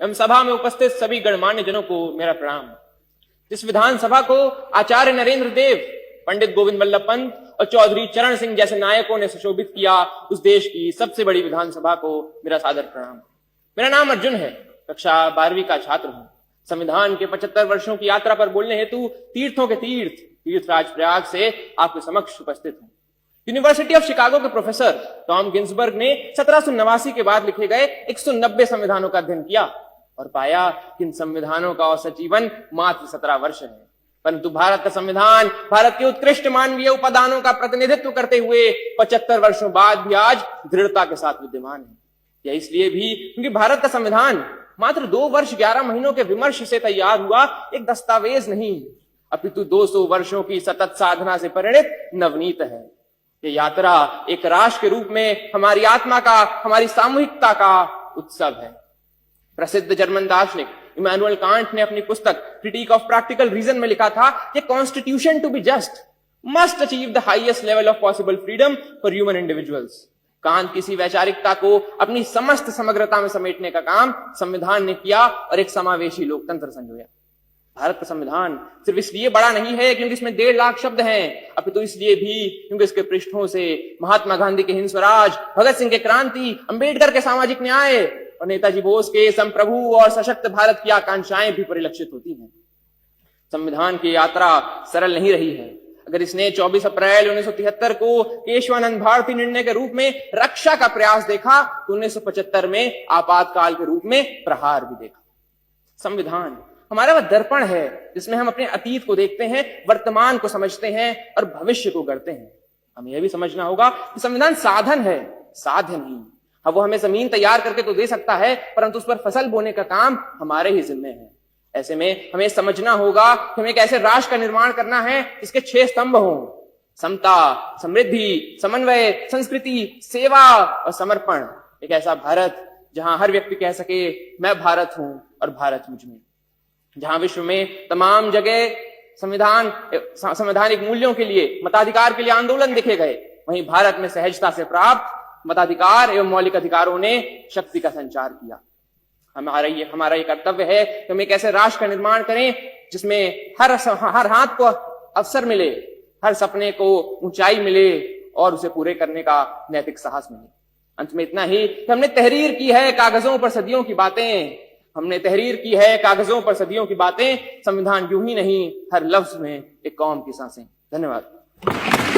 एवं सभा में उपस्थित सभी गणमान्य जनों को मेरा प्रणाम। जिस विधानसभा को आचार्य नरेंद्र देव, पंडित गोविंद वल्लभ पंत और चौधरी चरण सिंह जैसे नायकों ने सुशोभित किया, उस देश की सबसे बड़ी विधानसभा को मेरा सादर प्रणाम। मेरा नाम अर्जुन है, कक्षा 12वीं का छात्र हूं। संविधान के 75 वर्षों की यात्रा पर बोलने हेतु तीर्थों के तीर्थराज प्रयाग से आपके समक्ष उपस्थित हूं। यूनिवर्सिटी ऑफ शिकागो के प्रोफेसर टॉम गिन्सबर्ग ने 1789 के बाद लिखे गए 190 संविधानों का अध्ययन किया और पाया कि इन संविधानों का औसत जीवन मात्र 17 वर्ष है। परंतु भारत का संविधान भारत के उत्कृष्ट मानवीय उपादानों का प्रतिनिधित्व करते हुए 75 वर्षों बाद भी आज दृढ़ता के साथ विद्यमान है। यह इसलिए भी क्योंकि भारत का संविधान मात्र 2 वर्ष 11 महीनों के विमर्श से तैयार हुआ एक दस्तावेज नहीं, अपितु 200 वर्षों की सतत साधना से परिणित नवनीत है। ये यात्रा एक राष्ट्र के रूप में हमारी आत्मा का, हमारी सामूहिकता का उत्सव है। प्रसिद्ध जर्मन दार्शनिक इमैनुअल कांट ने अपनी पुस्तक क्रिटिक ऑफ प्रैक्टिकल रीजन में लिखा था कि constitution to be just must achieve the highest level of possible freedom for human individuals. Kant किसी वैचारिकता को अपनी समस्त समग्रता में समेटने का काम संविधान ने किया और एक समावेशी लोकतंत्र संजोया। भारत का संविधान सिर्फ इसलिए बड़ा नहीं है क्योंकि इसमें 1.5 लाख शब्द हैं, अपितु इसलिए भी क्योंकि इसके पृष्ठों से महात्मा गांधी के हिंद स्वराज, भगत सिंह के क्रांति, अंबेडकर के सामाजिक न्याय और नेताजी बोस के संप्रभु और सशक्त भारत की आकांक्षाएं भी परिलक्षित होती हैं। संविधान की यात्रा सरल नहीं रही है। अगर इसने 24 अप्रैल 1973 को केशवानंद भारती निर्णय के रूप में रक्षा का प्रयास देखा तो 1975 में आपातकाल के रूप में प्रहार भी देखा। संविधान हमारा वह दर्पण है जिसमें हम अपने अतीत को देखते हैं, वर्तमान को समझते हैं और भविष्य को गढ़ते हैं। हमें यह भी समझना होगा कि संविधान साधन है, साध्य नहीं। अब वो हमें जमीन तैयार करके तो दे सकता है, परंतु उस पर फसल बोने का काम हमारे ही जिम्मे है। ऐसे में हमें समझना होगा कि हमें एक ऐसे राष्ट्र का निर्माण करना है जिसके 6 स्तंभ हों: समता, समृद्धि, समन्वय, संस्कृति, सेवा और समर्पण। एक ऐसा भारत जहां हर व्यक्ति कह सके मैं भारत हूं और भारत मुझ में। जहां विश्व में तमाम जगह संवैधानिक मूल्यों के लिए, मताधिकार के लिए आंदोलन देखे गए, वहीं भारत में सहजता से प्राप्त मताधिकार एवं मौलिक अधिकारों ने शक्ति का संचार किया। हमारा ये कर्तव्य है कि हम एक ऐसे राष्ट्र का निर्माण करें जिसमें हर हाथ को अवसर मिले, हर सपने को ऊंचाई मिले और उसे पूरे करने का नैतिक साहस मिले। अंत में इतना ही कि हमने तहरीर की है कागजों पर सदियों की बातें, हमने तहरीर की है कागजों पर सदियों की बातें, संविधान यूं ही नहीं, हर लफ्ज में एक कौम की सांसें। धन्यवाद।